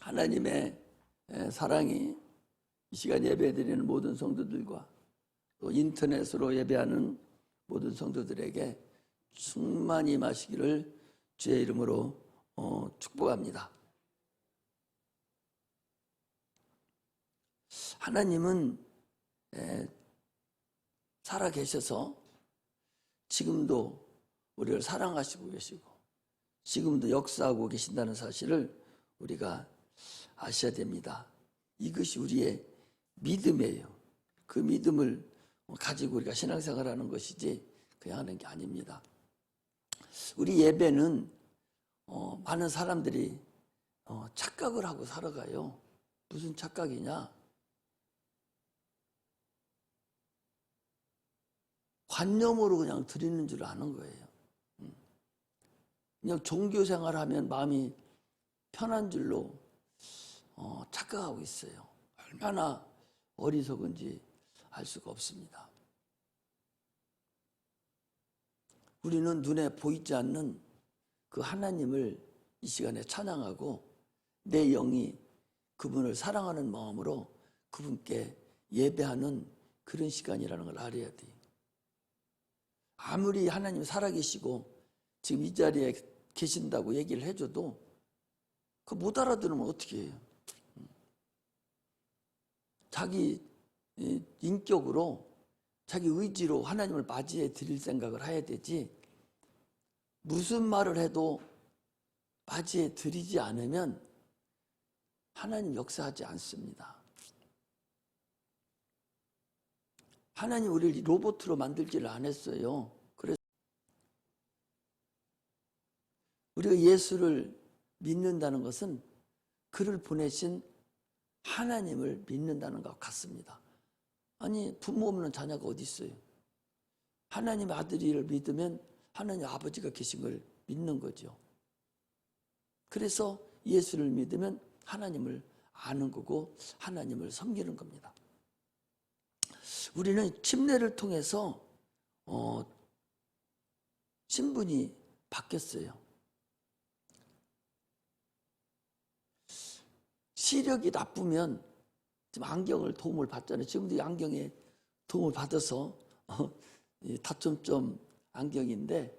하나님의 사랑이 이 시간 예배드리는 모든 성도들과 또 인터넷으로 예배하는 모든 성도들에게 충만히 임하시기를 주의 이름으로 축복합니다. 하나님은 살아계셔서 지금도 우리를 사랑하시고 계시고 지금도 역사하고 계신다는 사실을 우리가 아셔야 됩니다. 이것이 우리의 믿음이에요. 그 믿음을 가지고 우리가 신앙생활하는 것이지 그냥 하는 게 아닙니다. 우리 예배는 많은 사람들이 착각을 하고 살아가요. 무슨 착각이냐? 관념으로 그냥 드리는 줄 아는 거예요. 그냥 종교생활하면 마음이 편한 줄로 착각하고 있어요. 얼마나 어리석은지 알 수가 없습니다. 우리는 눈에 보이지 않는 그 하나님을 이 시간에 찬양하고 내 영이 그분을 사랑하는 마음으로 그분께 예배하는 그런 시간이라는 걸 알아야 돼요. 아무리 하나님이 살아계시고 지금 이 자리에 계신다고 얘기를 해줘도 그 못 알아들으면 어떻게 해요? 자기 인격으로 자기 의지로 하나님을 맞이해 드릴 생각을 해야 되지, 무슨 말을 해도 맞이해 드리지 않으면 하나님 역사하지 않습니다. 하나님 우리를 로봇으로 만들지를 않았어요. 그래서 우리가 예수를 믿는다는 것은 그를 보내신 하나님을 믿는다는 것 같습니다. 아니, 부모 없는 자녀가 어디 있어요? 하나님의 아들을 믿으면 하나님 아버지가 계신 걸 믿는 거죠. 그래서 예수를 믿으면 하나님을 아는 거고 하나님을 섬기는 겁니다. 우리는 침례를 통해서 신분이 바뀌었어요. 시력이 나쁘면 지금 안경을 도움을 받잖아요. 지금도 이 안경에 도움을 받아서 다점점 안경인데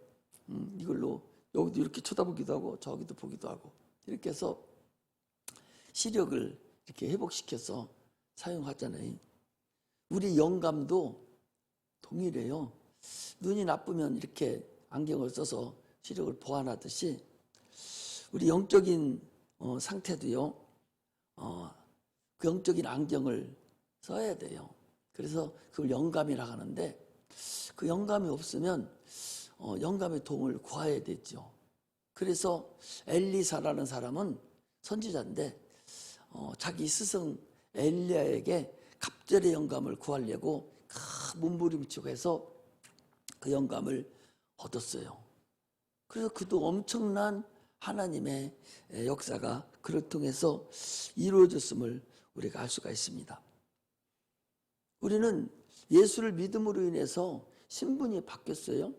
이걸로 여기도 이렇게 쳐다보기도 하고 저기도 보기도 하고 이렇게 해서 시력을 이렇게 회복시켜서 사용하잖아요. 우리 영감도 동일해요. 눈이 나쁘면 이렇게 안경을 써서 시력을 보완하듯이 우리 영적인 상태도요. 그 영적인 안경을 써야 돼요. 그래서 그걸 영감이라고 하는데 그 영감이 없으면 영감의 도움을 구해야 되죠. 그래서 엘리사라는 사람은 선지자인데 자기 스승 엘리야에게 갑절의 영감을 구하려고 몸부림치고 해서 그 영감을 얻었어요. 그래서 그도 엄청난 하나님의 역사가 그를 통해서 이루어졌음을 우리가 알 수가 있습니다. 우리는 예수를 믿음으로 인해서 신분이 바뀌었어요.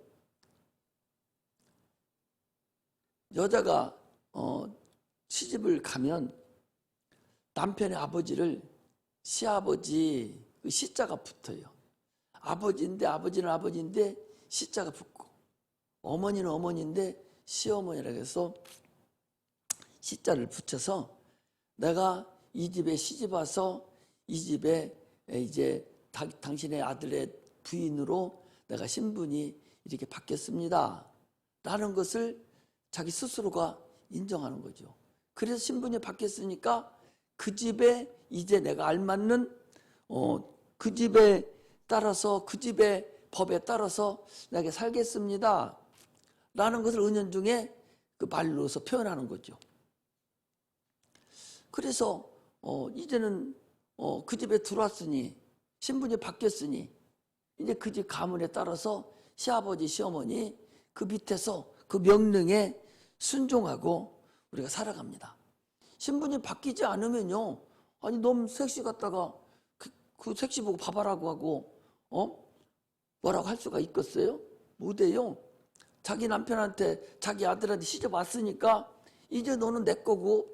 여자가 시집을 가면 남편의 아버지를 시아버지, 그 시자가 붙어요. 아버지인데 아버지는 아버지인데 시자가 붙고, 어머니는 어머니인데 시어머니라고 해서 시자를 붙여서 내가 이 집에 시집 와서 이 집에 이제 당신의 아들의 부인으로 내가 신분이 이렇게 바뀌었습니다 라는 것을 자기 스스로가 인정하는 거죠. 그래서 신분이 바뀌었으니까 그 집에 이제 내가 알맞는 그 집에 따라서 그 집의 법에 따라서 내가 살겠습니다 라는 것을 은연중에 그 말로서 표현하는 거죠. 그래서 이제는 그 집에 들어왔으니 신분이 바뀌었으니 이제 그 집 가문에 따라서 시아버지 시어머니 그 밑에서 그 명령에 순종하고 우리가 살아갑니다. 신분이 바뀌지 않으면요, 아니 너무 섹시 같다가 그 섹시 보고 봐봐라고 하고 뭐라고 할 수가 있겠어요? 못해요. 자기 남편한테 자기 아들한테 시집 왔으니까 이제 너는 내 거고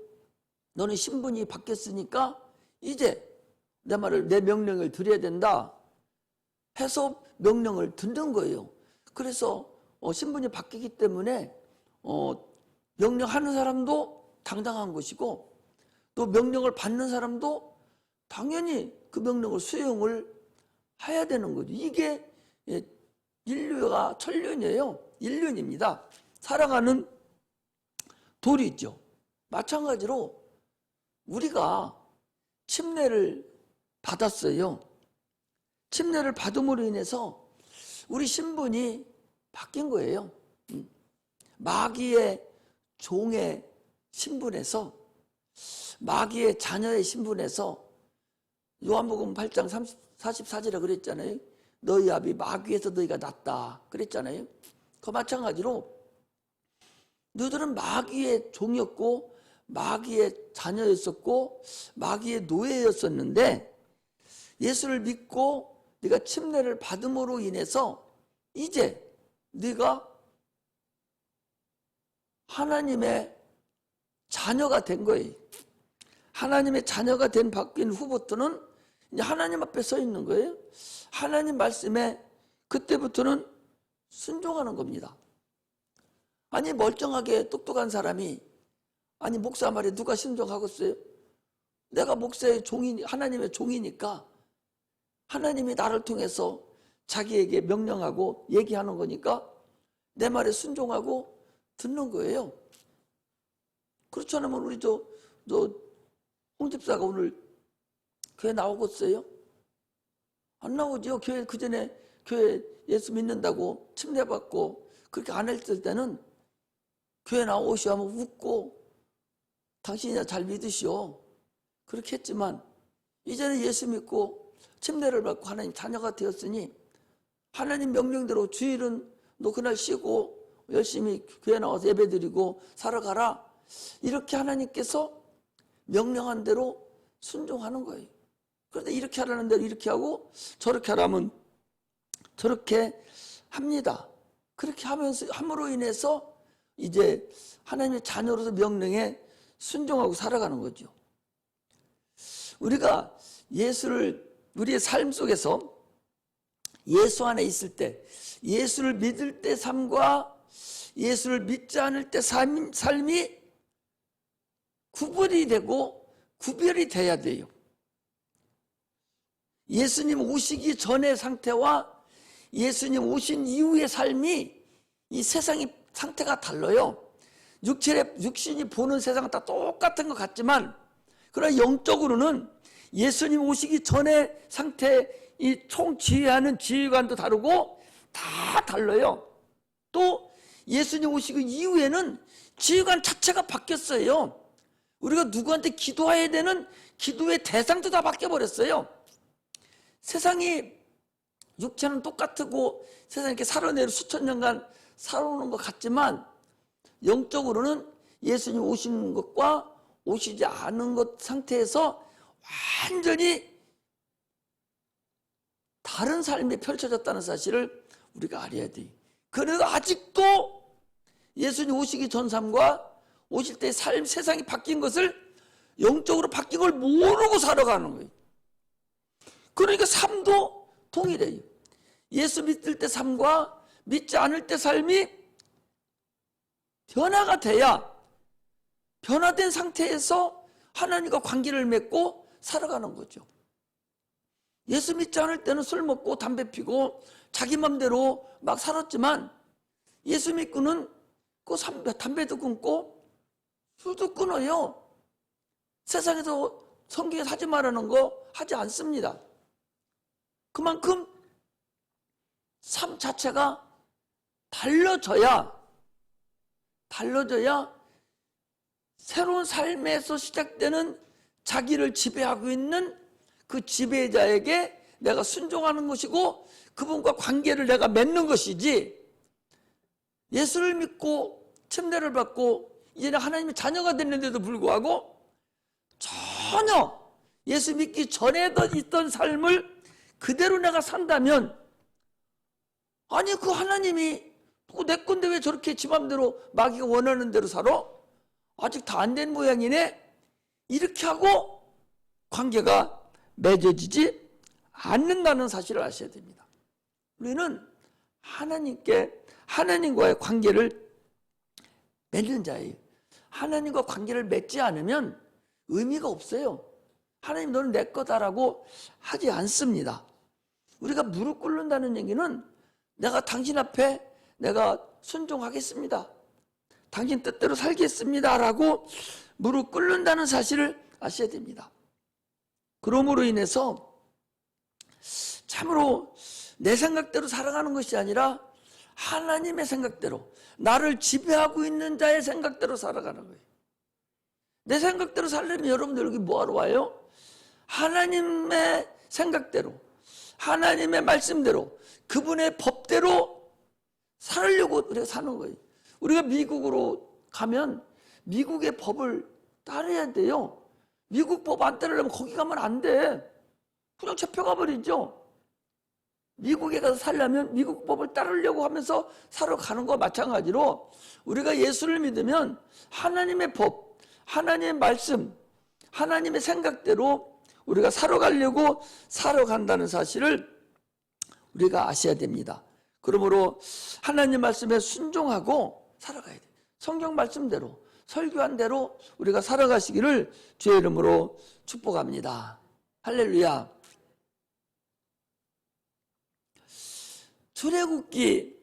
너는 신분이 바뀌었으니까 이제 내 명령을 드려야 된다 해서 명령을 듣는 거예요. 그래서 신분이 바뀌기 때문에 명령하는 사람도 당당한 것이고 또 명령을 받는 사람도 당연히 그 명령을 수용을 해야 되는 거죠. 이게 인류가 천륜이에요. 인륜입니다. 살아가는 도리죠. 마찬가지로 우리가 침례를 받았어요. 침례를 받음으로 인해서 우리 신분이 바뀐 거예요. 마귀의 종의 신분에서 마귀의 자녀의 신분에서 요한복음 8장 44절에 그랬잖아요. 너희 아비 마귀에서 너희가 났다 그랬잖아요. 그 마찬가지로 너희들은 마귀의 종이었고 마귀의 자녀였었고 마귀의 노예였었는데 예수를 믿고 네가 침례를 받음으로 인해서 이제 네가 하나님의 자녀가 된 거예요. 하나님의 자녀가 된 바뀐 후부터는 이제 하나님 앞에 서 있는 거예요. 하나님 말씀에 그때부터는 순종하는 겁니다. 아니 멀쩡하게 똑똑한 사람이 아니 목사 말에 누가 순종하겠어요? 내가 목사의 종이 하나님의 종이니까 하나님이 나를 통해서 자기에게 명령하고 얘기하는 거니까 내 말에 순종하고 듣는 거예요. 그렇지 않으면 우리 홍 집사가 오늘 교회 나오겠어요? 안 나오죠. 교회 그전에 교회 예수 믿는다고 침례받고 그렇게 안 했을 때는 교회 나오시오 하면 웃고 당신이나 잘 믿으시오 그렇게 했지만 이제는 예수 믿고 침례를 받고 하나님 자녀가 되었으니 하나님 명령대로 주일은 너 그날 쉬고 열심히 교회 나와서 예배드리고 살아가라 이렇게 하나님께서 명령한 대로 순종하는 거예요. 그런데 이렇게 하라는 대로 이렇게 하고 저렇게 하라면 저렇게 합니다. 그렇게 함으로 인해서 이제 하나님의 자녀로서 명령에 순종하고 살아가는 거죠. 우리가 예수를 우리의 삶 속에서 예수 안에 있을 때 예수를 믿을 때 삶과 예수를 믿지 않을 때 삶이 구분이 되고 구별이 돼야 돼요. 예수님 오시기 전의 상태와 예수님 오신 이후의 삶이 이 세상이 상태가 달라요. 육신이 보는 세상은 다 똑같은 것 같지만 그러나 영적으로는 예수님 오시기 전의 상태 이 총 지휘하는 지휘관도 다르고 다 달라요. 또 예수님 오시기 이후에는 지휘관 자체가 바뀌었어요. 우리가 누구한테 기도해야 되는 기도의 대상도 다 바뀌어버렸어요. 세상이 육체는 똑같고 세상에 이렇게 살아내려 수천 년간 살아오는 것 같지만 영적으로는 예수님 오시는 것과 오시지 않은 것 상태에서 완전히 다른 삶이 펼쳐졌다는 사실을 우리가 알아야 돼요. 그래도 아직도 예수님 오시기 전 삶과 오실 때의 삶, 세상이 바뀐 것을 영적으로 바뀐 걸 모르고 살아가는 거예요. 그러니까 삶도 동일해요. 예수 믿을 때 삶과 믿지 않을 때 삶이 변화가 돼야 변화된 상태에서 하나님과 관계를 맺고 살아가는 거죠. 예수 믿지 않을 때는 술 먹고 담배 피고 자기 맘대로 막 살았지만 예수 믿고는 그 담배도 끊고 술도 끊어요. 세상에서 성경에서 하지 말라는 거 하지 않습니다. 그만큼 삶 자체가 달라져야 새로운 삶에서 시작되는 자기를 지배하고 있는 그 지배자에게 내가 순종하는 것이고 그분과 관계를 내가 맺는 것이지 예수를 믿고 침례를 받고 이제는 하나님의 자녀가 됐는데도 불구하고 전혀 예수 믿기 전에 있던 삶을 그대로 내가 산다면 아니 그 하나님이 내 건데 왜 저렇게 지 맘대로 마귀가 원하는 대로 살아? 아직 다 안 된 모양이네? 이렇게 하고 관계가 맺어지지 않는다는 사실을 아셔야 됩니다. 우리는 하나님과의 관계를 맺는 자예요. 하나님과 관계를 맺지 않으면 의미가 없어요. 하나님 너는 내 거다라고 하지 않습니다. 우리가 무릎 꿇는다는 얘기는 내가 당신 앞에 내가 순종하겠습니다. 당신 뜻대로 살겠습니다 라고 무릎 꿇는다는 사실을 아셔야 됩니다. 그러므로 인해서 참으로 내 생각대로 살아가는 것이 아니라 하나님의 생각대로, 나를 지배하고 있는 자의 생각대로 살아가는 거예요. 내 생각대로 살려면 여러분들 여기 뭐하러 와요? 하나님의 생각대로, 하나님의 말씀대로, 그분의 법대로 살려고 우리가 사는 거예요. 우리가 미국으로 가면 미국의 법을 따라야 돼요. 미국 법 안 따르려면 거기 가면 안 돼. 그냥 잡혀가 버리죠. 미국에 가서 살려면 미국 법을 따르려고 하면서 살아가는 거 마찬가지로 우리가 예수를 믿으면 하나님의 법, 하나님의 말씀, 하나님의 생각대로 우리가 살아간다는 사실을 우리가 아셔야 됩니다. 그러므로 하나님 말씀에 순종하고 살아가야 돼요. 성경 말씀대로, 설교한 대로 우리가 살아가시기를 주의 이름으로 축복합니다. 할렐루야. 출애굽기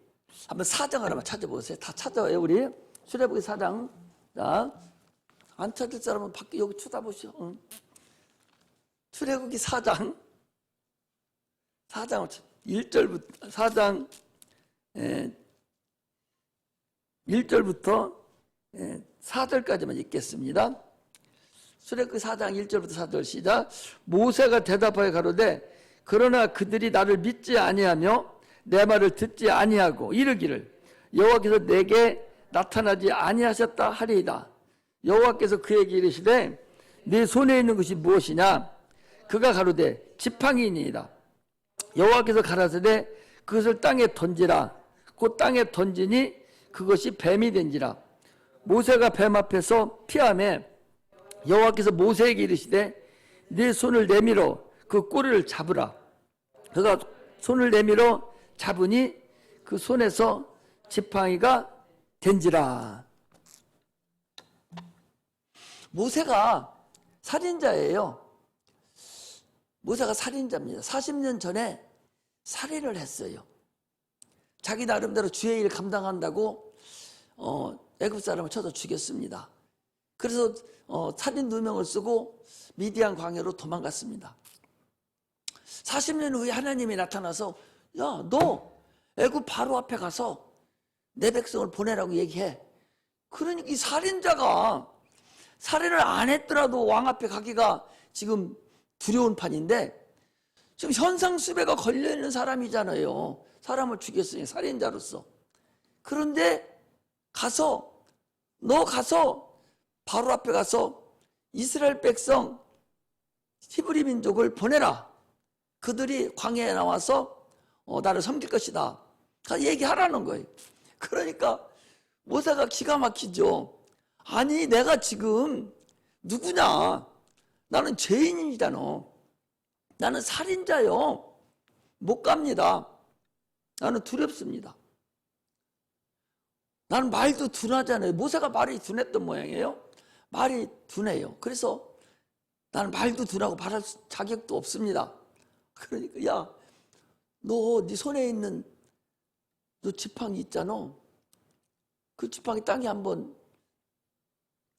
한번 4장을 한번 찾아보세요. 다 찾아와요 우리. 출애굽기 4장. 자, 안 찾을 사람은 밖에 여기 쳐다보시오. 응. 출애굽기 4장 1절부터 4장 1절부터 4절까지만 읽겠습니다. 출애굽기 4장 1절부터 4절 시작. 모세가 대답하여 가로되 그러나 그들이 나를 믿지 아니하며 내 말을 듣지 아니하고 이르기를 여호와께서 내게 나타나지 아니하셨다 하리이다. 여호와께서 그에게 이르시되 네 손에 있는 것이 무엇이냐? 그가 가로되 지팡이니이다. 여호와께서 가라사대 그것을 땅에 던지라. 곧 땅에 던지니 그것이 뱀이 된지라. 모세가 뱀 앞에서 피하매 여호와께서 모세에게 이르시되 네 손을 내밀어 그 꼬리를 잡으라. 그가 손을 내밀어 잡으니 그 손에서 지팡이가 된지라. 모세가 살인자예요. 모세가 살인자입니다. 40년 전에 살인을 했어요. 자기 나름대로 주의 일 감당한다고 애굽 사람을 쳐서 죽였습니다. 그래서 살인 누명을 쓰고 미디안 광야로 도망갔습니다. 40년 후에 하나님이 나타나서 야, 너 애굽 바로 앞에 가서 내 백성을 보내라고 얘기해. 그러니까 이 살인자가 살인을 안 했더라도 왕 앞에 가기가 지금 두려운 판인데 지금 현상수배가 걸려있는 사람이잖아요. 사람을 죽였으니 살인자로서. 그런데 너 가서 바로 앞에 가서 이스라엘 백성 히브리 민족을 보내라. 그들이 광야에 나와서 나를 섬길 것이다. 얘기하라는 거예요. 그러니까 모세가 기가 막히죠. 아니 내가 지금 누구냐? 나는 죄인이잖아. 나는 살인자요. 못 갑니다. 나는 두렵습니다. 나는 말도 둔하잖아요. 모세가 말이 둔했던 모양이에요. 말이 둔해요. 그래서 나는 말도 둔하고 말할 자격도 없습니다. 그러니까 야, 너 네 손에 있는 너 지팡이 있잖아. 그 지팡이 땅에 한번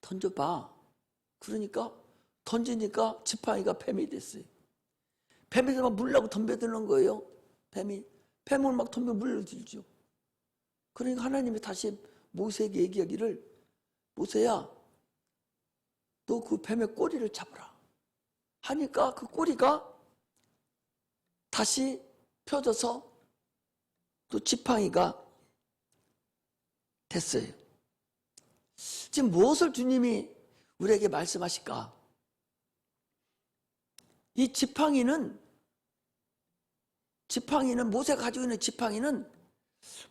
던져봐. 그러니까 던지니까 지팡이가 뱀이 됐어요. 뱀에서 막 물라고 덤벼드는 거예요. 뱀을 막 덤벼 물려들죠. 그러니까 하나님이 다시 모세에게 얘기하기를 모세야 너 그 뱀의 꼬리를 잡으라 하니까 그 꼬리가 다시 펴져서 또 지팡이가 됐어요. 지금 무엇을 주님이 우리에게 말씀하실까? 이 지팡이는 모세가 가지고 있는 지팡이는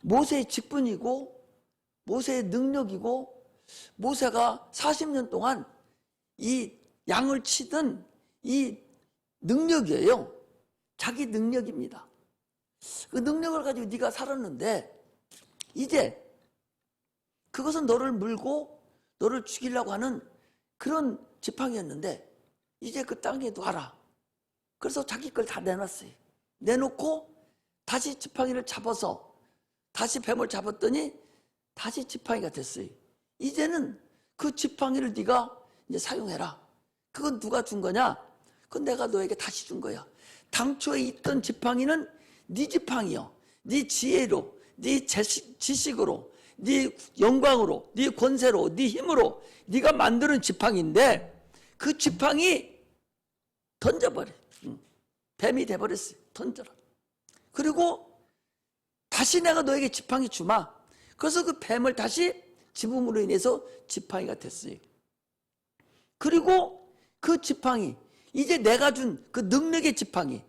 모세의 직분이고 모세의 능력이고 모세가 40년 동안 이 양을 치던 이 능력이에요. 자기 능력입니다. 그 능력을 가지고 네가 살았는데 이제 그것은 너를 물고 너를 죽이려고 하는 그런 지팡이였는데 이제 그 땅에 놔라. 그래서 자기 걸 다 내놨어요. 내놓고 다시 지팡이를 잡아서 다시 뱀을 잡았더니 다시 지팡이가 됐어요. 이제는 그 지팡이를 네가 이제 사용해라. 그건 누가 준 거냐? 그건 내가 너에게 다시 준 거야. 당초에 있던 지팡이는 네 지팡이요. 네 지혜로, 네 지식으로, 네 영광으로, 네 권세로, 네 힘으로 네가 만드는 지팡이인데 그 지팡이 던져버려. 뱀이 돼버렸어요. 던져라. 그리고 다시 내가 너에게 지팡이 주마. 그래서 그 뱀을 다시 집음으로 인해서 지팡이가 됐어요. 그리고 그 지팡이, 이제 내가 준 그 능력의 지팡이,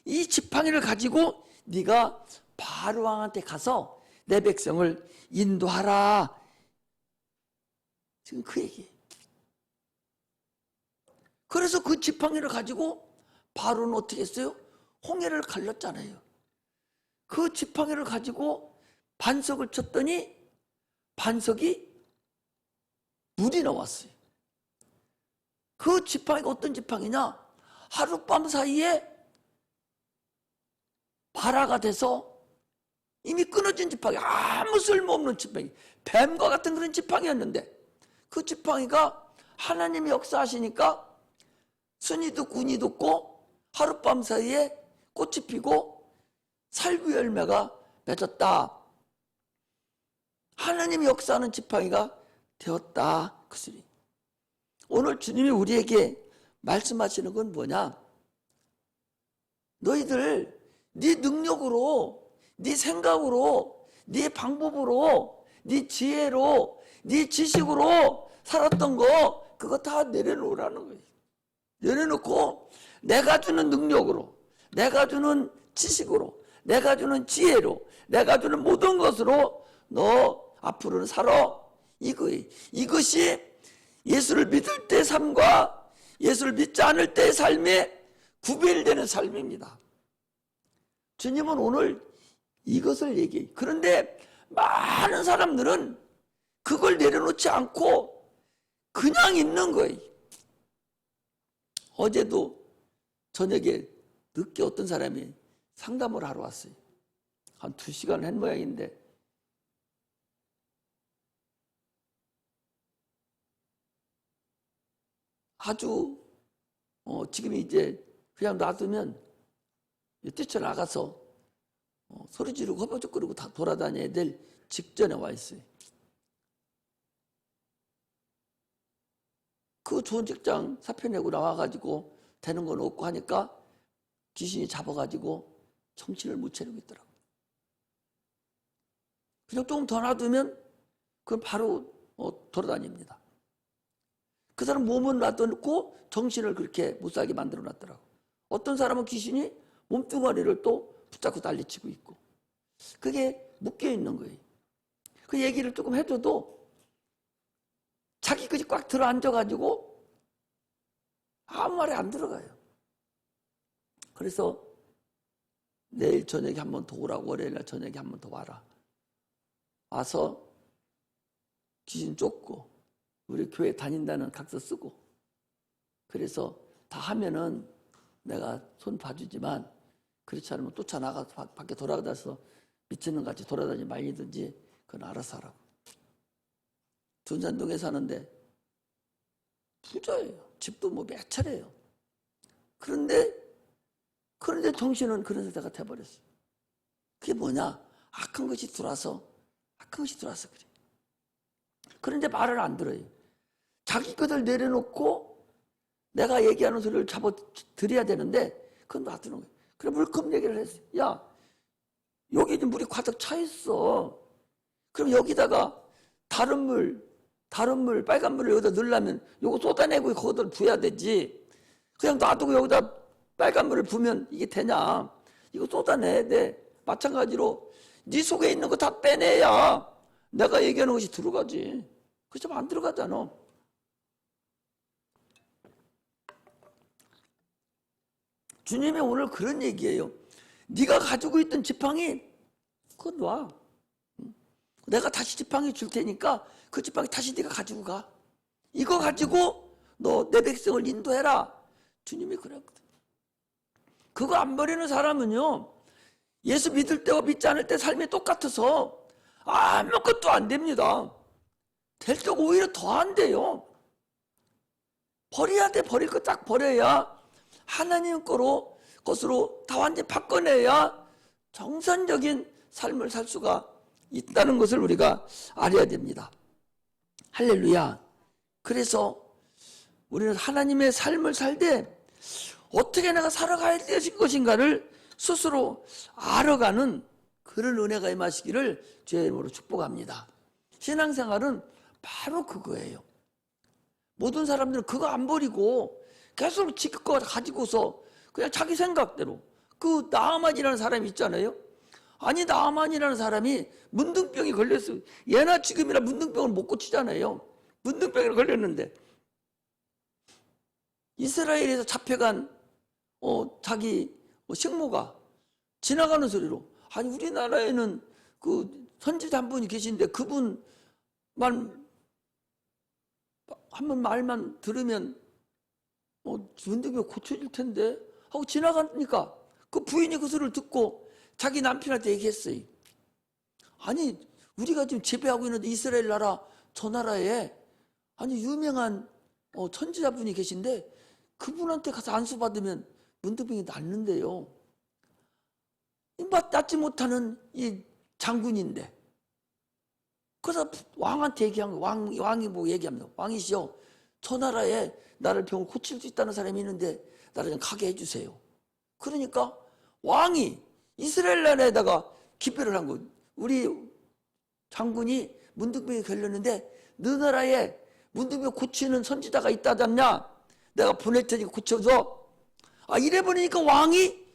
이 지팡이를 가지고 네가 바로 왕한테 가서 내 백성을 인도하라. 지금 그 얘기예요. 그래서 그 지팡이를 가지고 바로는 어떻게 했어요? 홍해를 갈랐잖아요. 그 지팡이를 가지고 반석을 쳤더니 반석이 물이 나왔어요. 그 지팡이가 어떤 지팡이냐? 하룻밤 사이에 발화가 돼서 이미 끊어진 지팡이, 아무 쓸모없는 지팡이, 뱀과 같은 그런 지팡이였는데 그 지팡이가 하나님이 역사하시니까 순이도 군이 돋고 하룻밤 사이에 꽃이 피고 살구 열매가 맺었다. 하나님이 역사하는 지팡이가 되었다. 그 소리. 오늘 주님이 우리에게 말씀하시는 건 뭐냐? 너희들 네 능력으로, 네 생각으로, 네 방법으로, 네 지혜로, 네 지식으로 살았던 거 그거 다 내려놓으라는 거예요. 내려놓고 내가 주는 능력으로, 내가 주는 지식으로, 내가 주는 지혜로, 내가 주는 모든 것으로 너 앞으로는 살아. 이거예요. 이것이 예수를 믿을 때의 삶과 예수를 믿지 않을 때의 삶에 구별되는 삶입니다. 주님은 오늘 이것을 얘기해요. 그런데 많은 사람들은 그걸 내려놓지 않고 그냥 있는 거예요. 어제도 저녁에 늦게 어떤 사람이 상담을 하러 왔어요. 한 2시간을 한 모양인데 아주 지금 이제 그냥 놔두면 뛰쳐나가서 소리 지르고 허벅지거리고 다 돌아다녀야 될 직전에 와 있어요. 그 좋은 직장 사표 내고 나와가지고 되는 건 없고 하니까 귀신이 잡아가지고 정신을 못 차리고 있더라고요. 그냥 조금 더 놔두면 그건 바로 돌아다닙니다. 그 사람 몸은 놔둬놓고 정신을 그렇게 못 살게 만들어 놨더라고. 어떤 사람은 귀신이 몸뚱아리를 또 붙잡고 난리치고 있고 그게 묶여 있는 거예요. 그 얘기를 조금 해줘도 자기 것이 꽉 들어 앉아가지고 아무 말이 안 들어가요. 그래서 내일 저녁에 한 번 더 오라고, 월요일날 저녁에 한 번 더 와라. 와서 귀신 쫓고 우리 교회 다닌다는 각서 쓰고 그래서 다 하면은 내가 손 봐주지만 그렇지 않으면 쫓아나가서 밖에 돌아다녀서 미치는 같이 돌아다니지 말리든지 그건 알아서 하라고. 둔산동에 사는데 부자예요. 집도 뭐 몇 차례예요. 그런데 정신은 그런 상태가 돼버렸어요. 그게 뭐냐? 악한 것이 들어와서 그래. 그런데 말을 안 들어요. 자기 것을 내려놓고 내가 얘기하는 소리를 잡아 드려야 되는데 그건 놔두는 거예요. 그래 물컵 얘기를 했어요. 야, 여기 물이 가득 차 있어. 그럼 여기다가 다른 물, 빨간 물을 여기다 넣으려면 요거 쏟아내고 거기다 부어야 되지. 그냥 놔두고 여기다 빨간 물을 부으면 이게 되냐. 이거 쏟아내야 돼. 마찬가지로 네 속에 있는 거 다 빼내야 내가 얘기하는 것이 들어가지. 그렇지 안 들어가잖아. 주님이 오늘 그런 얘기예요. 네가 가지고 있던 지팡이 그거 놔. 내가 다시 지팡이 줄 테니까 그 지팡이 다시 네가 가지고 가. 이거 가지고 너 내 백성을 인도해라. 주님이 그랬거든. 그거 안 버리는 사람은요, 예수 믿을 때와 믿지 않을 때 삶이 똑같아서 아무것도 안 됩니다. 될 때가 오히려 더 안 돼요. 버려야 돼. 버릴 거 딱 버려야 하나님 것으로 다 완전히 바꿔내야 정상적인 삶을 살 수가 있다는 것을 우리가 알아야 됩니다. 할렐루야. 그래서 우리는 하나님의 삶을 살 때 어떻게 내가 살아가야 될 것인가를 스스로 알아가는 그런 은혜가 임하시기를 주의 이름으로 축복합니다. 신앙생활은 바로 그거예요. 모든 사람들은 그거 안 버리고 계속 지킬 거 가지고서 그냥 자기 생각대로, 그 나아만이라는 사람이 있잖아요. 아니, 나아만이라는 사람이 문둥병이 걸렸어요. 예나 지금이나 문둥병을 못 고치잖아요. 문둥병에 걸렸는데 이스라엘에서 잡혀간 자기 식모가 지나가는 소리로, 아니 우리나라에는 그 선지자 한 분이 계신데 그분 한번 말만 들으면 문둥병 고쳐질 텐데 하고 지나가니까 그 부인이 그 소리를 듣고 자기 남편한테 얘기했어요. 아니 우리가 지금 지배하고 있는 이스라엘 나라, 저 나라에 아니 유명한 선지자분이 계신데 그분한테 가서 안수 받으면 문둥병이 낫는데요. 낫지 못하는 이 장군인데, 그래서 왕한테 얘기한 거. 왕이 뭐 얘기합니다. 왕이시여, 저 나라에 나를 병을 고칠 수 있다는 사람이 있는데 나를 좀 가게 해주세요. 그러니까 왕이 이스라엘 나라에다가 기별을 한 거예요. 우리 장군이 문둥병이 걸렸는데 너 나라에 문둥병 고치는 선지자가 있다지 않냐? 내가 보낼 테니까 고쳐줘. 이래 보니까 왕이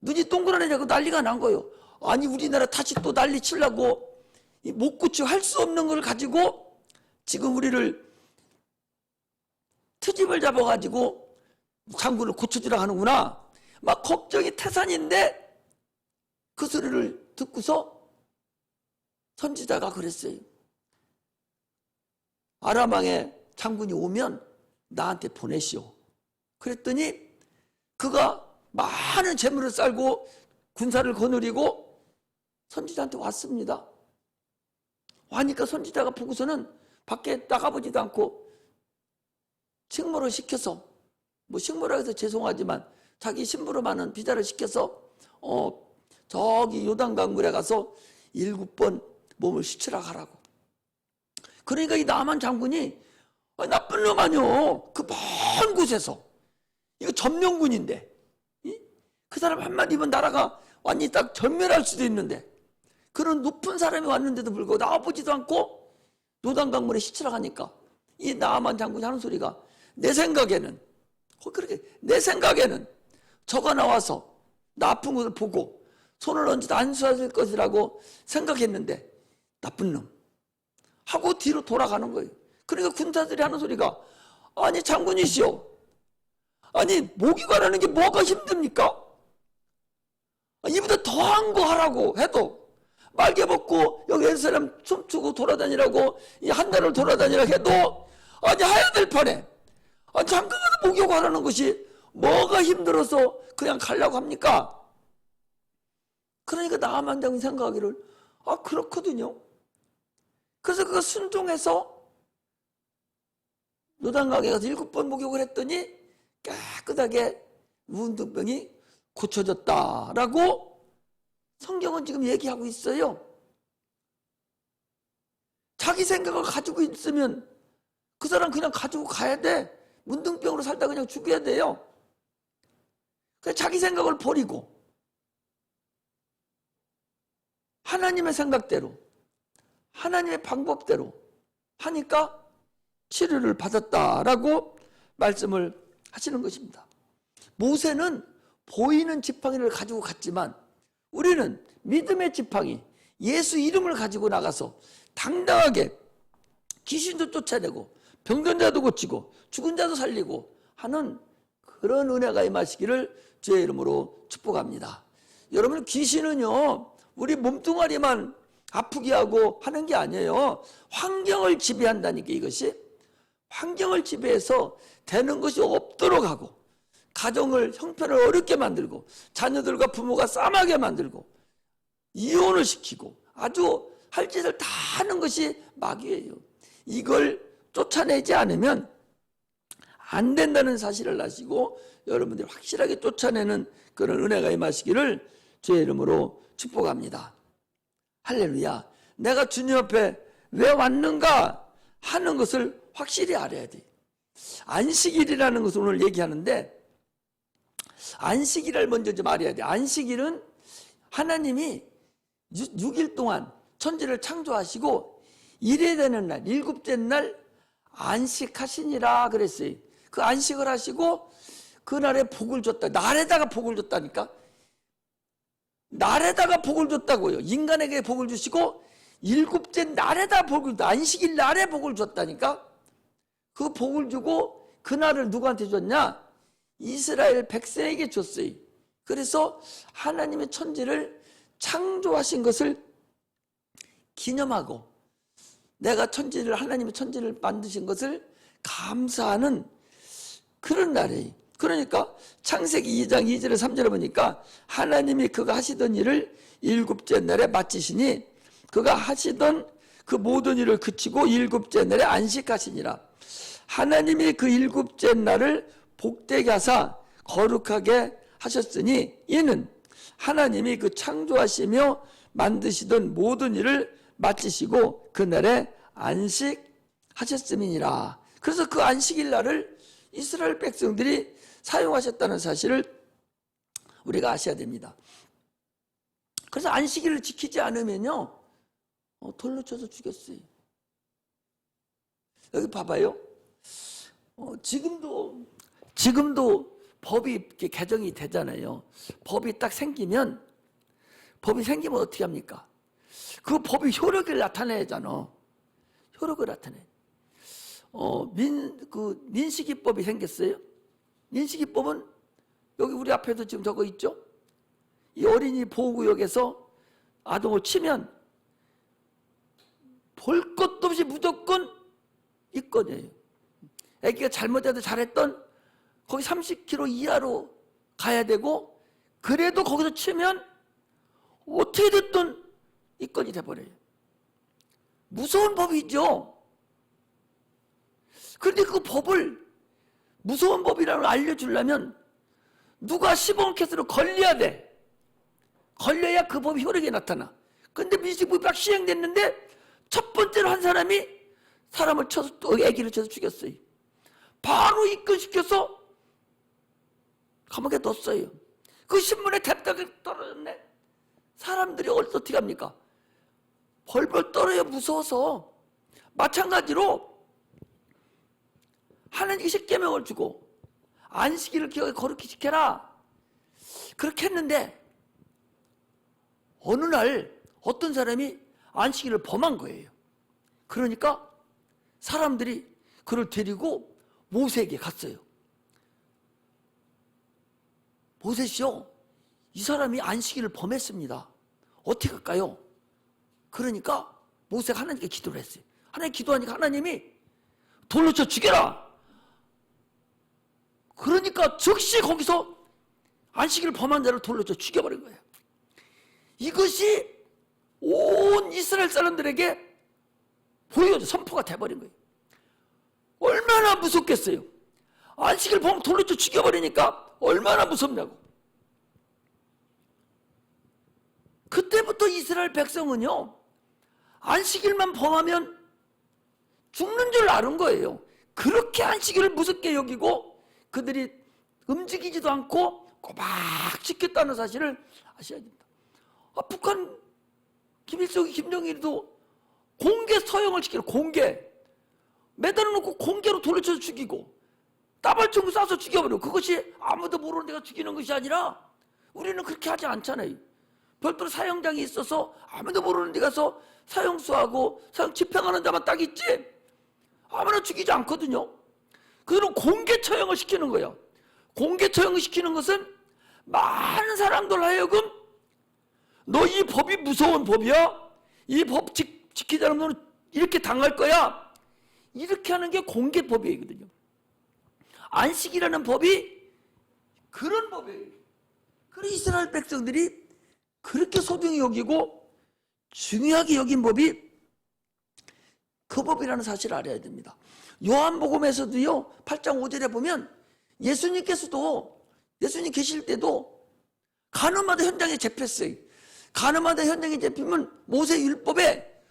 눈이 동그라내자고 난리가 난 거예요. 아니 우리나라 다시 또 난리 치려고 못 고치고 할 수 없는 걸 가지고 지금 우리를 트집을 잡아가지고 장군을 고쳐주라 하는구나. 막 걱정이 태산인데 그 소리를 듣고서 선지자가 그랬어요. 아람왕의 장군이 오면 나한테 보내시오. 그랬더니 그가 많은 재물을 쌓고 군사를 거느리고 선지자한테 왔습니다. 와니까 선지자가 보고서는 밖에 나가보지도 않고 식모를 시켜서, 뭐 식모라 해서 죄송하지만 자기 심부름 하는 비자를 시켜서 저기 요단강물에 가서 7번 몸을 씻으라 하라고. 그러니까 이 나만 장군이 나쁜 놈 아니오. 그 먼 곳에서, 이거 점령군인데 그 사람 한마디면 나라가 완전히 딱 전멸할 수도 있는데 그런 높은 사람이 왔는데도 불구하고 나와보지도 않고 요단강물에 씻으라 하니까 이 나만 장군이 하는 소리가, 내 생각에는 저가 나와서 나 아픈 것을 보고 손을 얹어도 안수하실 것이라고 생각했는데 나쁜 놈 하고 뒤로 돌아가는 거예요. 그러니까 군사들이 하는 소리가, 아니 장군이시오, 아니 모기관하는 게 뭐가 힘듭니까? 이보다 더한 거 하라고 해도, 말개 벗고 여기 예루살렘 춤추고 돌아다니라고 한 달을 돌아다니라 해도 아니 해야 될 판에 장군마다 목욕하라는 것이 뭐가 힘들어서 그냥 가려고 합니까? 그러니까 나만 장군 생각하기를 그렇거든요. 그래서 그가 순종해서 요단강에 가서 7번 목욕을 했더니 깨끗하게 문둥병이 고쳐졌다라고 성경은 지금 얘기하고 있어요. 자기 생각을 가지고 있으면 그 사람 그냥 가지고 가야 돼. 문둥병으로 살다 그냥 죽여야 돼요. 그래서 자기 생각을 버리고 하나님의 생각대로, 하나님의 방법대로 하니까 치료를 받았다라고 말씀을 하시는 것입니다. 모세는 보이는 지팡이를 가지고 갔지만 우리는 믿음의 지팡이, 예수 이름을 가지고 나가서 당당하게 귀신도 쫓아내고 병든 자도 고치고 죽은 자도 살리고 하는 그런 은혜가 임하시기를 주의 이름으로 축복합니다. 여러분, 귀신은요 우리 몸뚱아리만 아프게 하고 하는 게 아니에요. 환경을 지배한다니까. 이것이 환경을 지배해서 되는 것이 없도록 하고, 가정을 형편을 어렵게 만들고, 자녀들과 부모가 싸움하게 만들고, 이혼을 시키고, 아주 할 짓을 다 하는 것이 마귀예요. 이걸 쫓아내지 않으면 안 된다는 사실을 아시고 여러분들이 확실하게 쫓아내는 그런 은혜가 임하시기를 주의 이름으로 축복합니다. 할렐루야. 내가 주님 앞에 왜 왔는가 하는 것을 확실히 알아야 돼. 안식일이라는 것을 오늘 얘기하는데, 안식일을 먼저 좀 알아야 돼. 안식일은 하나님이 6일 동안 천지를 창조하시고 일해야 되는 날, 일곱째 날 안식하시니라 그랬어요. 그 안식을 하시고 그날에 복을 줬다. 날에다가 복을 줬다니까. 날에다가 복을 줬다고요. 인간에게 복을 주시고 일곱째 날에다 복을 줬다. 안식일 날에 복을 줬다니까. 그 복을 주고 그날을 누구한테 줬냐? 이스라엘 백성에게 줬어요. 그래서 하나님의 천지를 창조하신 것을 기념하고, 내가 천지를, 하나님의 천지를 만드신 것을 감사하는 그런 날이에요. 그러니까 창세기 2장 2절에 3절에 보니까 하나님이 그가 하시던 일을 일곱째 날에 마치시니 그가 하시던 그 모든 일을 그치고 일곱째 날에 안식하시니라. 하나님이 그 일곱째 날을 복되게 하사 거룩하게 하셨으니 이는 하나님이 그 창조하시며 만드시던 모든 일을 마치시고 그날에 안식하셨음이니라. 그래서 그 안식일 날을 이스라엘 백성들이 사용하셨다는 사실을 우리가 아셔야 됩니다. 그래서 안식일을 지키지 않으면요 돌로 쳐서 죽였어요. 여기 봐봐요. 지금도 법이 이렇게 개정이 되잖아요. 법이 생기면 어떻게 합니까? 그 법이 효력을 나타내잖아. 효력을 나타내. 민식이법이 생겼어요. 민식이법은 여기 우리 앞에도 지금 적어 있죠. 이 어린이 보호구역에서 아동을 치면 볼 것도 없이 무조건 입건이에요. 애기가 잘못해도 잘했던 거기 30km 이하로 가야 되고, 그래도 거기서 치면 어떻게 됐든 입건이 돼버려요. 무서운 법이죠. 그런데 그 법을, 무서운 법이라고 알려주려면 누가 시범캐스로 걸려야 돼. 걸려야 그 법이 효력이 나타나. 근데 민식법이 딱 시행됐는데 첫 번째로 한 사람이 사람을 쳐서, 또 애기를 쳐서 죽였어요. 바로 입건시켜서 감옥에 넣었어요. 그 신문에 대пт하게 떨어졌네. 사람들이 어떻게 합니까? 벌벌 떨어요. 무서워서. 마찬가지로 하나님께 십계명을 주고 안식일을 기억에 거룩히 지켜라 그렇게 했는데, 어느 날 어떤 사람이 안식일을 범한 거예요. 그러니까 사람들이 그를 데리고 모세에게 갔어요. 모세시여, 이 사람이 안식일을 범했습니다. 어떻게 할까요? 그러니까 모세가 하나님께 기도를 했어요. 하나님 기도하니까 하나님이 돌로 쳐 죽여라. 그러니까 즉시 거기서 안식일을 범한 자를 돌로 쳐 죽여버린 거예요. 이것이 온 이스라엘 사람들에게 보여줘 선포가 돼버린 거예요. 얼마나 무섭겠어요. 안식일 범 돌로 쳐 죽여버리니까 얼마나 무섭냐고. 그때부터 이스라엘 백성은요 안식일만 범하면 죽는 줄 아는 거예요. 그렇게 안식일을 무섭게 여기고 그들이 움직이지도 않고 꼬박 지켰다는 사실을 아셔야 됩니다. 북한 김일성이 김정일도 공개 서형을 지키는, 공개 매달아 놓고 공개로 돌을 쳐서 죽이고 따발총을 쏴서 죽여버려. 그것이 아무도 모르는 데가 죽이는 것이 아니라 우리는 그렇게 하지 않잖아요. 별도로 사형장이 있어서 아무도 모르는 데 가서 사형수하고 사형 집행하는 자만 딱 있지 아무나 죽이지 않거든요. 그대로 공개 처형을 시키는 거예요. 공개 처형을 시키는 것은 많은 사람들 하여금 너 이 법이 무서운 법이야? 이 법 지키지 않으면 너는 이렇게 당할 거야? 이렇게 하는 게 공개법이거든요. 안식이라는 법이 그런 법이에요. 그래서 이스라엘 백성들이 그렇게 소중히 여기고 중요하게 여긴 법이 그 법이라는 사실을 알아야 됩니다. 요한복음에서도요 8장 5절에 보면 예수님 계실 때도 가늠하다 현장에 잡혔어요. 가늠하다 현장에 잡히면 모세 율법에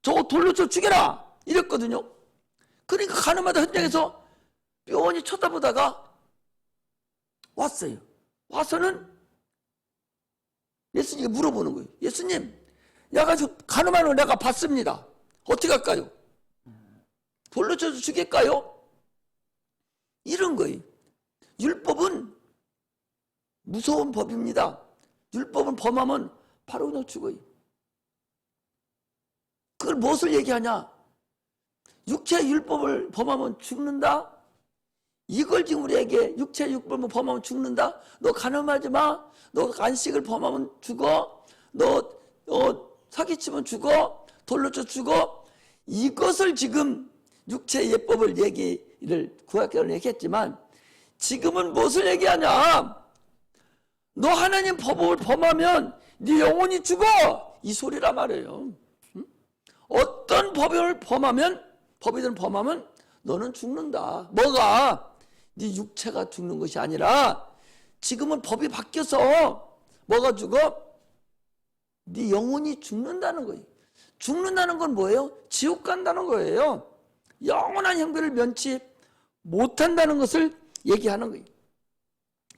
저 돌로 쳐 죽여라 이랬거든요. 그러니까 가늠하다 현장에서 뼈원히 쳐다보다가 왔어요. 와서는 예수님께 물어보는 거예요. 예수님, 가늠하는 걸 내가 봤습니다. 어떻게 할까요? 돌로 쳐서 죽일까요? 이런 거예요. 율법은 무서운 법입니다. 율법은 범하면 바로 그냥 죽어요. 그걸 무엇을 얘기하냐? 육체의 율법을 범하면 죽는다? 이걸 지금 우리에게 육체의 율법을 범하면 죽는다? 너 간음하지 마. 너 안식을 범하면 죽어. 너 사기치면 죽어. 돌로 쳐 죽어. 이것을 지금 육체의 예법을 얘기를 구약교는 얘기했지만 지금은 무엇을 얘기하냐? 너 하나님 법을 범하면 네 영혼이 죽어. 이 소리란 말이에요. 어떤 법이든 범하면 너는 죽는다. 뭐가? 네 육체가 죽는 것이 아니라 지금은 법이 바뀌어서 뭐가 죽어? 네 영혼이 죽는다는 거예요. 죽는다는 건 뭐예요? 지옥 간다는 거예요. 영원한 형벌을 면치 못한다는 것을 얘기하는 거예요.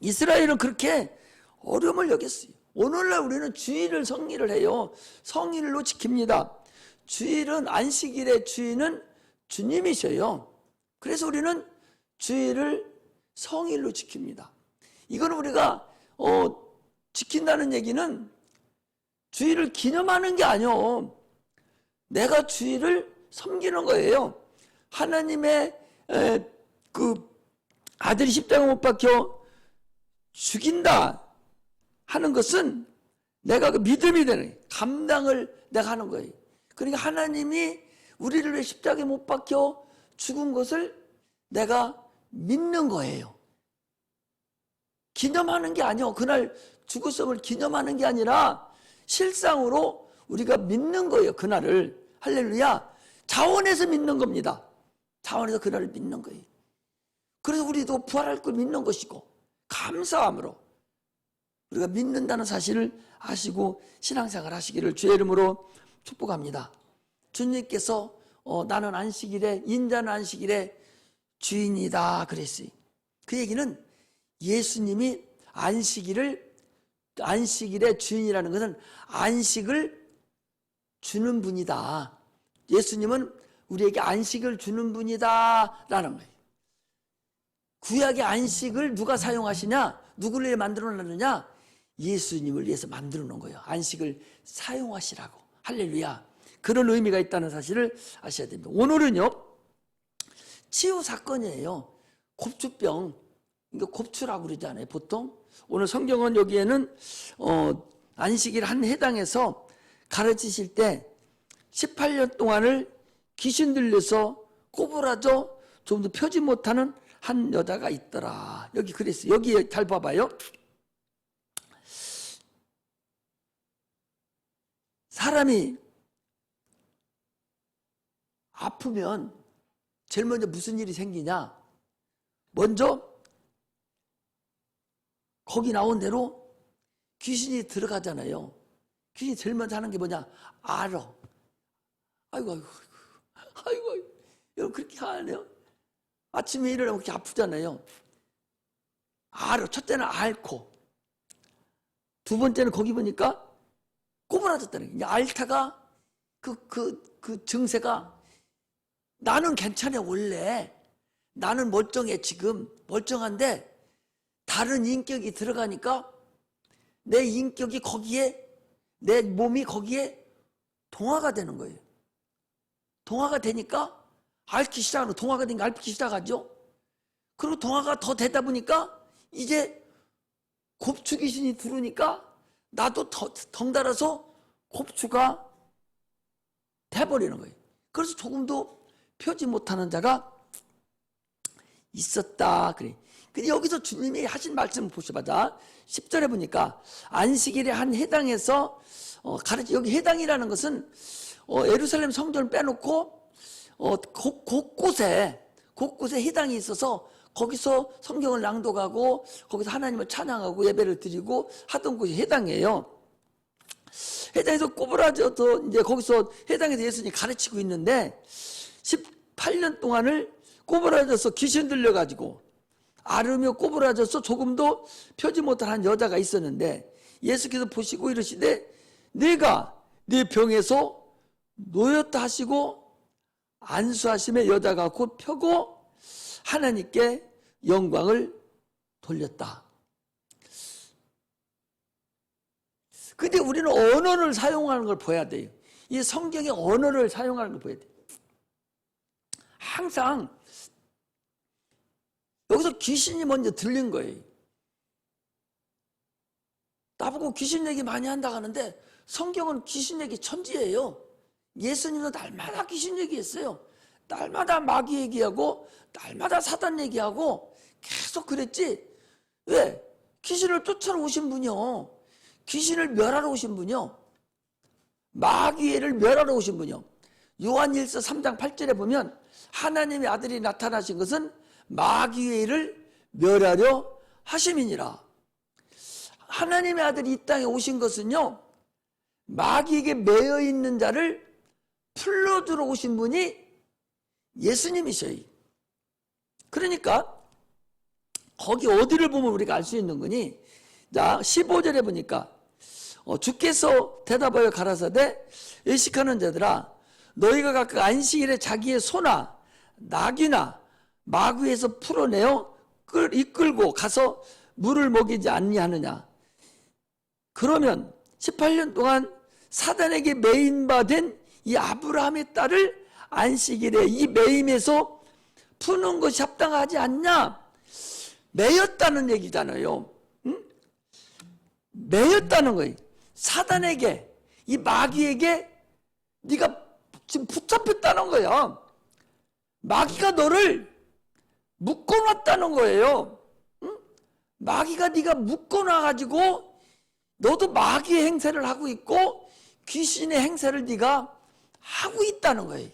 이스라엘은 그렇게 어려움을 여겼어요. 오늘날 우리는 주일을 성일을 해요. 성일로 지킵니다. 주일은 안식일의 주인은 주님이셔요. 그래서 우리는 주일을 성일로 지킵니다. 이건 우리가 지킨다는 얘기는 주일을 기념하는 게 아니요. 내가 주일을 섬기는 거예요. 하나님의 그 아들이 십자가 못 박혀 죽인다 하는 것은 내가 그 믿음이 되는 거예요. 감당을 내가 하는 거예요. 그러니까 하나님이 우리를 위해 십자가에 못 박혀 죽은 것을 내가 믿는 거예요. 기념하는 게 아니요. 그날 죽으심을 기념하는 게 아니라 실상으로 우리가 믿는 거예요. 그날을. 할렐루야. 자원에서 믿는 겁니다. 자원에서 그날을 믿는 거예요. 그래서 우리도 부활할 걸 믿는 것이고 감사함으로 우리가 믿는다는 사실을 아시고 신앙생활 하시기를 주의 이름으로 축복합니다. 주님께서 나는 안식일에 인자는 안식일에 주인이다 그랬어요. 그 얘기는 예수님이 안식일의 주인이라는 것은 안식을 주는 분이다. 예수님은 우리에게 안식을 주는 분이다 라는 거예요. 구약의 안식을 누가 사용하시냐? 누구를 위해 만들어 놨느냐? 예수님을 위해서 만들어 놓은 거예요. 안식을 사용하시라고. 할렐루야. 그런 의미가 있다는 사실을 아셔야 됩니다. 오늘은요 치유 사건이에요. 곱추병, 그러니까 곱추라고 그러잖아요 보통. 오늘 성경은 여기에는 안식일 한 해당에서 가르치실 때 18년 동안을 귀신 들려서 꼬부라져 좀 더 펴지 못하는 한 여자가 있더라. 여기 그랬어요. 여기 잘 봐봐요. 사람이 아프면 제일 먼저 무슨 일이 생기냐? 먼저 거기 나온 대로 귀신이 들어가잖아요. 귀신이 제일 먼저 하는 게 뭐냐? 알어. 아이고. 여러분 그렇게 하네요. 아침에 일어나면 그렇게 아프잖아요. 알어. 첫째는 앓고, 두 번째는 거기 보니까 꼬부라졌다는 거예요. 앓다가 그 증세가 나는 괜찮아 원래. 나는 멀쩡해 지금. 멀쩡한데 다른 인격이 들어가니까 내 인격이 거기에, 내 몸이 거기에 동화가 되는 거예요. 동화가 되니까 앓기 시작하고, 동화가 되니까 앓기 시작하죠. 그리고 동화가 더 되다 보니까 이제 곱추 귀신이 들으니까 나도 덩달아서 곱추가 돼버리는 거예요. 그래서 조금도 펴지 못하는 자가 있었다. 그래. 근데 여기서 주님이 하신 말씀을 보셔봐. 10절에 보니까 안식일에 한 해당에서 여기 해당이라는 것은 예루살렘 성전을 빼놓고 곳곳에 해당이 있어서 거기서 성경을 낭독하고 거기서 하나님을 찬양하고 예배를 드리고 하던 곳이 해당이에요. 해당에서 꼬부라져서 이제 거기서 해당에서 예수님이 가르치고 있는데 18년 동안을 꼬부라져서 귀신 들려가지고 앓으며 꼬부라져서 조금도 펴지 못한 여자가 있었는데 예수께서 보시고 이러시되 내가 네 병에서 놓였다 하시고 안수하심에 여자가 곧 펴고 하나님께 영광을 돌렸다. 근데 우리는 언어를 사용하는 걸 봐야 돼요. 이 성경의 언어를 사용하는 걸 봐야 돼요. 항상 여기서 귀신이 먼저 들린 거예요. 나보고 귀신 얘기 많이 한다고 하는데 성경은 귀신 얘기 천지예요. 예수님도 날마다 귀신 얘기했어요. 날마다 마귀 얘기하고 날마다 사단 얘기하고 계속 그랬지. 왜? 귀신을 쫓아오신 분이요. 귀신을 멸하러 오신 분이요. 마귀를 멸하러 오신 분이요. 요한일서 3장 8절에 보면 하나님의 아들이 나타나신 것은 마귀를 멸하려 하심이니라. 하나님의 아들이 이 땅에 오신 것은요, 마귀에게 매여 있는 자를 풀어주러 오신 분이 예수님이셔요. 그러니까 거기 어디를 보면 우리가 알 수 있는 거니? 자, 15절에 보니까 주께서 대답하여 가라사대 의식하는 자들아 너희가 각각 안식일에 자기의 소나 낙이나 마귀에서 풀어내어 이끌고 가서 물을 먹이지 아니하느냐. 그러면 18년 동안 사단에게 매인받은 이 아브라함의 딸을 안식일에 이 매임에서 푸는 것이 합당하지 않냐. 매였다는 얘기잖아요. 응? 매였다는 거예요. 사단에게, 이 마귀에게 네가 지금 붙잡혔다는 거야. 마귀가 너를 묶어놨다는 거예요. 응? 마귀가 네가 묶어놔가지고 너도 마귀의 행세를 하고 있고 귀신의 행세를 네가 하고 있다는 거예요.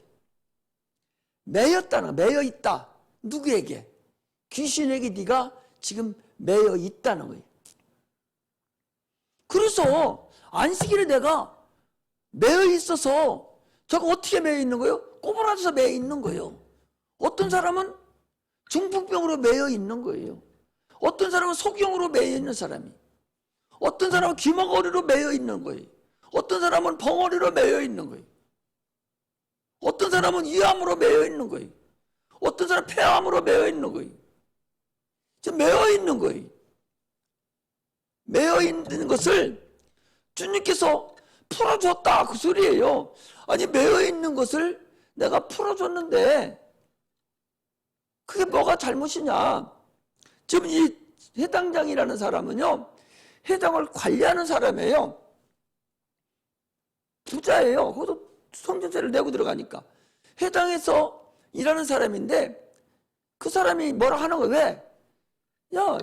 매여 있다. 누구에게? 귀신에게 네가 지금 매여 있다는 거예요. 그래서 안식일에 내가 매여 있어서 저거 어떻게 매여 있는 거예요? 꼬부라져서 매여 있는 거예요. 어떤 사람은 중풍병으로 매여 있는 거예요. 어떤 사람은 소경으로 매여 있는 사람이. 어떤 사람은 귀머거리로 매여 있는 거예요. 어떤 사람은 벙어리로 매여 있는 거예요. 어떤 사람은 위암으로 매여 있는 거예요. 어떤 사람은 폐암으로 매여 있는 거예요. 지금 매여 있는 거예요. 매여 있는 것을 주님께서 풀어줬다 그 소리예요. 아니 매여 있는 것을 내가 풀어줬는데 그게 뭐가 잘못이냐. 지금 이 해당장이라는 사람은요, 해당을 관리하는 사람이에요. 부자예요. 그것도 성전세를 내고 들어가니까. 해당에서 일하는 사람인데 그 사람이 뭐라 하는 거야. 왜? 야,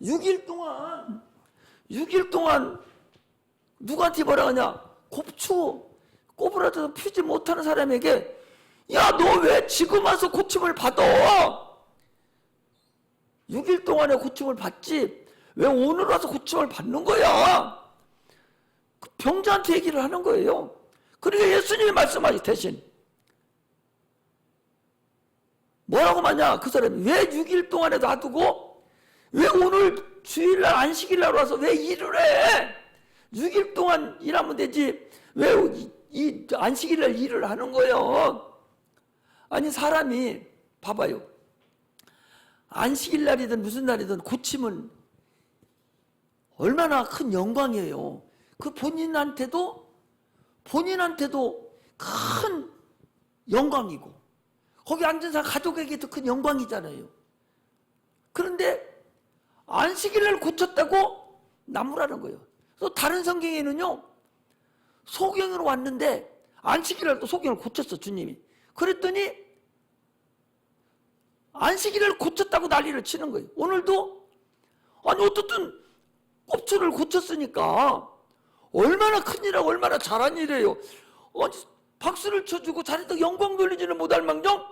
6일 동안 누구한테 뭐라 하냐. 곱추 꼬부라져서 피지 못하는 사람에게 야, 너 왜 지금 와서 고침을 받아? 6일 동안에 고침을 받지 왜 오늘 와서 고침을 받는 거야? 그 병자한테 얘기를 하는 거예요. 그러니까 예수님이 말씀하시 대신 뭐라고 하냐. 그 사람이 왜 6일 동안에 놔두고 왜 오늘 주일날 안식일날 와서 왜 일을 해? 6일 동안 일하면 되지 왜 이 안식일날 일을 하는 거예요? 아니 사람이 봐봐요. 안식일날이든 무슨 날이든 고침은 얼마나 큰 영광이에요. 그 본인한테도 큰 영광이고 거기 앉은 사람 가족에게도 큰 영광이잖아요. 그런데 안식일날 고쳤다고 나무라는 거예요. 또 다른 성경에는요, 소경으로 왔는데 안식일날 또 소경을 고쳤어, 주님이. 그랬더니 안식일을 고쳤다고 난리를 치는 거예요. 오늘도 아니 어떻든 꼽추를 고쳤으니까 얼마나 큰일이라고 얼마나 잘한 일이에요. 아니, 박수를 쳐주고 자기도 영광 돌리지는 못할 망정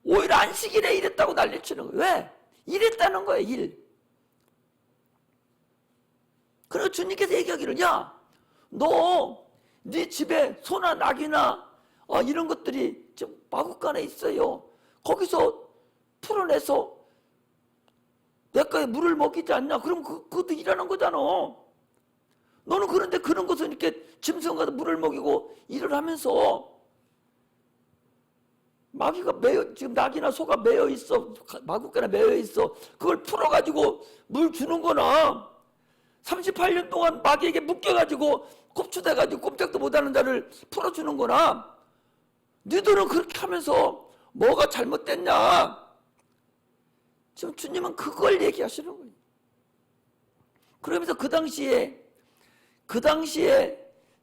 오히려 안식일에 이랬다고 난리를 치는 거예요. 왜? 이랬다는 거예요. 일. 그래서 주님께서 얘기하기를, 야, 너 네 집에 소나 낙이나 이런 것들이 지금 마구간에 있어요. 거기서 풀어내서 내 거에 물을 먹이지 않냐? 그럼 그것도 일하는 거잖아. 너는 그런데 그런 것은 이렇게 짐승 가서 물을 먹이고 일을 하면서 마귀가 지금 낙이나 소가 매여 있어. 마구간에 매여 있어. 그걸 풀어가지고 물 주는 거나 38년 동안 마귀에게 묶여가지고 곱추대가지고 꼼짝도 못하는 자를 풀어주는 거나 너희들은 그렇게 하면서 뭐가 잘못됐냐? 지금 주님은 그걸 얘기하시는 거예요. 그러면서 그 당시에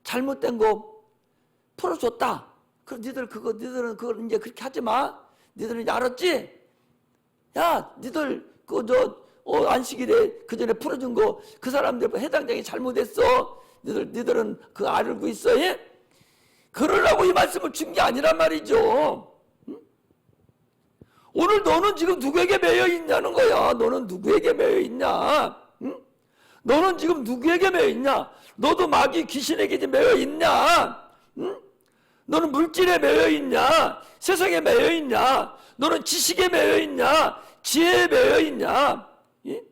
잘못된 거 풀어줬다. 그럼 너희들은 그걸 이제 그렇게 하지 마. 너희들은 이제 알았지? 야, 너희들 안식일에 그 전에 풀어준 거 그 사람들 해당장이 잘못했어. 너희들은 그거 알고 있어? 예? 그러려고 이 말씀을 준 게 아니란 말이죠. 응? 오늘 너는 지금 누구에게 매여 있냐는 거야. 너는 누구에게 매여 있냐? 응? 너는 지금 누구에게 매여 있냐? 너도 마귀 귀신에게 매여 있냐? 응? 너는 물질에 매여 있냐? 세상에 매여 있냐? 너는 지식에 매여 있냐? 지혜에 매여 있냐? 예?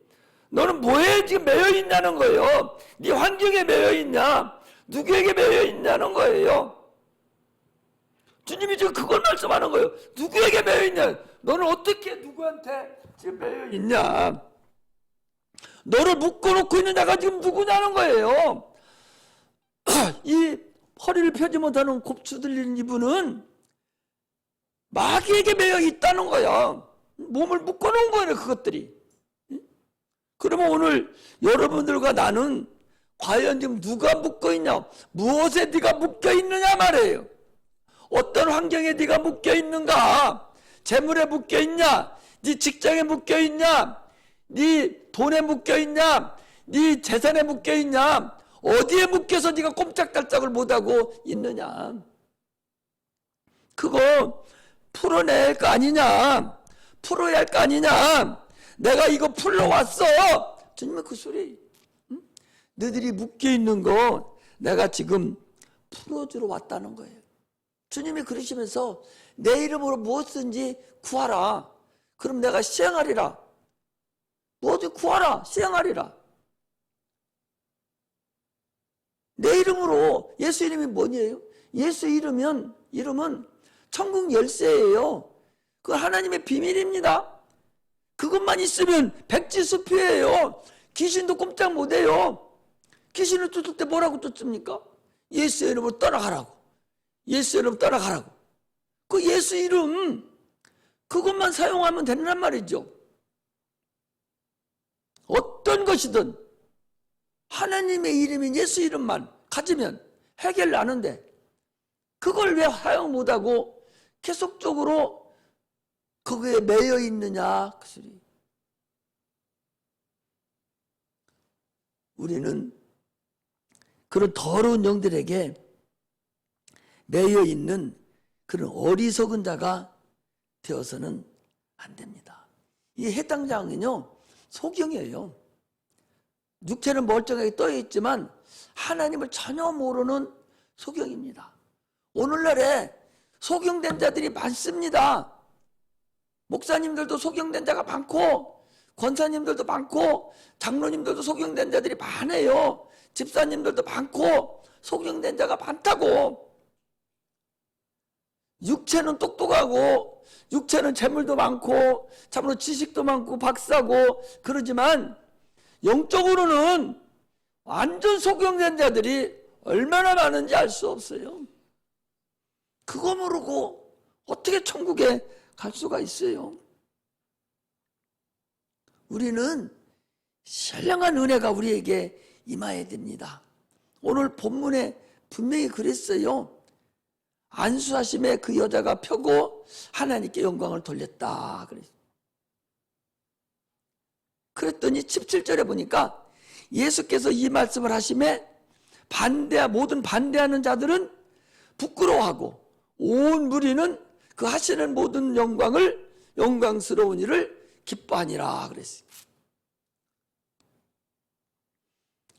너는 뭐에 지금 매여 있냐는 거예요. 네 환경에 매여 있냐? 누구에게 매여 있냐는 거예요. 주님이 지금 그걸 말씀하는 거예요. 누구에게 매여 있냐? 너는 어떻게 누구한테 지금 매여 있냐? 너를 묶어놓고 있는 자가 지금 누구냐는 거예요. 이 허리를 펴지 못하는 곱추 들리는 이분은 마귀에게 매여 있다는 거야. 몸을 묶어놓은 거예요, 그것들이. 그러면 오늘 여러분들과 나는 과연 지금 누가 묶어있냐? 무엇에 네가 묶여있느냐 말이에요. 어떤 환경에 네가 묶여있는가? 재물에 묶여있냐? 네 직장에 묶여있냐? 네 돈에 묶여있냐? 네 재산에 묶여있냐? 어디에 묶여서 네가 꼼짝달짝을 못하고 있느냐? 그거 풀어낼 거 아니냐? 풀어야 할 거 아니냐? 내가 이거 풀러왔어. 주님은 그 소리. 응? 너희들이 묶여있는 거 내가 지금 풀어주러 왔다는 거예요. 주님이 그러시면서 내 이름으로 무엇든지 구하라. 그럼 내가 시행하리라. 무엇을 구하라. 시행하리라. 내 이름으로. 예수 이름이 뭐니에요? 예수 이름은 천국 열쇠예요. 그건 하나님의 비밀입니다. 그것만 있으면 백지수표예요. 귀신도 꼼짝 못해요. 귀신을 쫓을 때 뭐라고 쫓습니까? 예수 이름으로 떠나가라고. 예수 이름 떠나가라고. 그 예수 이름 그것만 사용하면 되는 말이죠. 어떤 것이든 하나님의 이름인 예수 이름만 가지면 해결 나는데 그걸 왜 사용 못하고 계속적으로 거기에 매여 있느냐 그 소리. 우리는 그런 더러운 영들에게 매여 있는 그런 어리석은 자가 되어서는 안 됩니다. 이 해당장은요 소경이에요. 육체는 멀쩡하게 떠 있지만 하나님을 전혀 모르는 소경입니다. 오늘날에 소경된 자들이 많습니다. 목사님들도 소경된 자가 많고 권사님들도 많고 장로님들도 소경된 자들이 많아요. 집사님들도 많고 소경된 자가 많다고. 육체는 똑똑하고 육체는 재물도 많고 참으로 지식도 많고 박사고 그러지만 영적으로는 완전 소경된 자들이 얼마나 많은지 알 수 없어요. 그거 모르고 어떻게 천국에 갈 수가 있어요. 우리는 신령한 은혜가 우리에게 임해야 됩니다. 오늘 본문에 분명히 그랬어요. 안수하심에 그 여자가 펴고 하나님께 영광을 돌렸다 그랬어요. 그랬더니 17절에 보니까 예수께서 이 말씀을 하심에 모든 반대하는 자들은 부끄러워하고 온 무리는 그 하시는 모든 영광스러운 일을 기뻐하니라 그랬어요.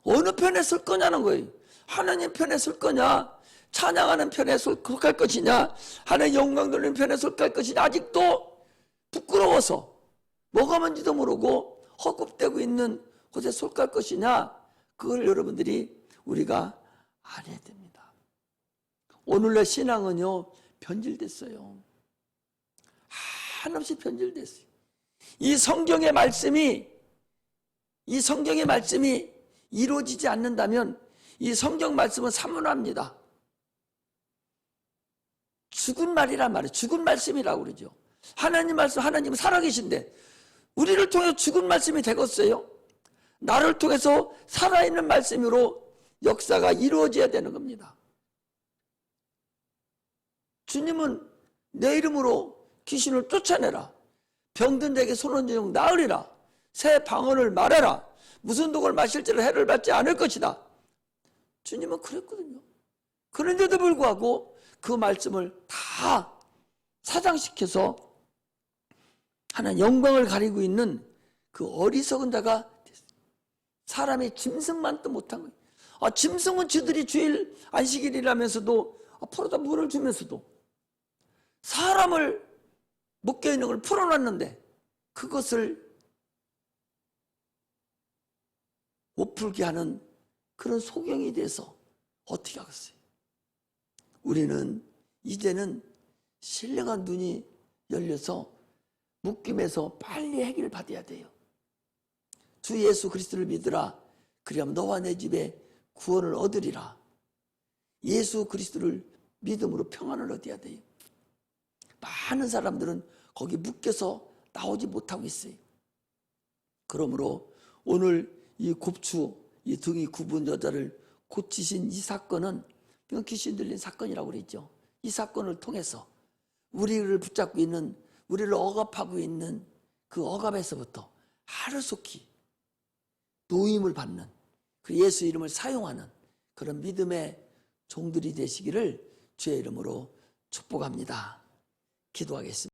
어느 편에 설 거냐는 거예요. 하나님 편에 설 거냐, 찬양하는 편에 속할 것이냐, 하나님 영광 돌리는 편에 속할 것이냐, 아직도 부끄러워서 뭐가 뭔지도 모르고 허겁대고 있는 곳에 속할 것이냐, 그걸 여러분들이 우리가 알아야 됩니다. 오늘날 신앙은요 변질됐어요. 한없이 변질됐어요. 이 성경의 말씀이 이루어지지 않는다면 이 성경 말씀은 사문화입니다. 죽은 말이란 말이에요. 죽은 말씀이라고 그러죠. 하나님 말씀, 하나님은 살아계신데 우리를 통해 죽은 말씀이 되겠어요? 나를 통해서 살아있는 말씀으로 역사가 이루어져야 되는 겁니다. 주님은 내 이름으로 귀신을 쫓아내라, 병든 자에게 손 얹어 나으리라, 새 방언을 말해라, 무슨 독을 마실지라 해를 받지 않을 것이다. 주님은 그랬거든요. 그런데도 불구하고 그 말씀을 다 사장시켜서 하나님 영광을 가리고 있는 그 어리석은 자가 됐어요. 사람의 짐승만도 못한 거예요. 짐승은 저들이 주일 안식일이라면서도 풀어다 물을 주면서도 사람을 묶여있는 걸 풀어놨는데 그것을 못 풀게 하는 그런 소경이 돼서 어떻게 하겠어요? 우리는 이제는 신령한 눈이 열려서 묶임에서 빨리 해결을 받아야 돼요. 주 예수 그리스도를 믿으라. 그리하면 너와 내 집에 구원을 얻으리라. 예수 그리스도를 믿음으로 평안을 얻어야 돼요. 많은 사람들은 거기 묶여서 나오지 못하고 있어요. 그러므로 오늘 이 곱추, 이 등이 굽은 여자를 고치신 이 사건은 귀신 들린 사건이라고 그랬죠. 이 사건을 통해서 우리를 붙잡고 있는, 우리를 억압하고 있는 그 억압에서부터 하루속히 노임을 받는, 그 예수 이름을 사용하는 그런 믿음의 종들이 되시기를 주의 이름으로 축복합니다. 기도하겠습니다.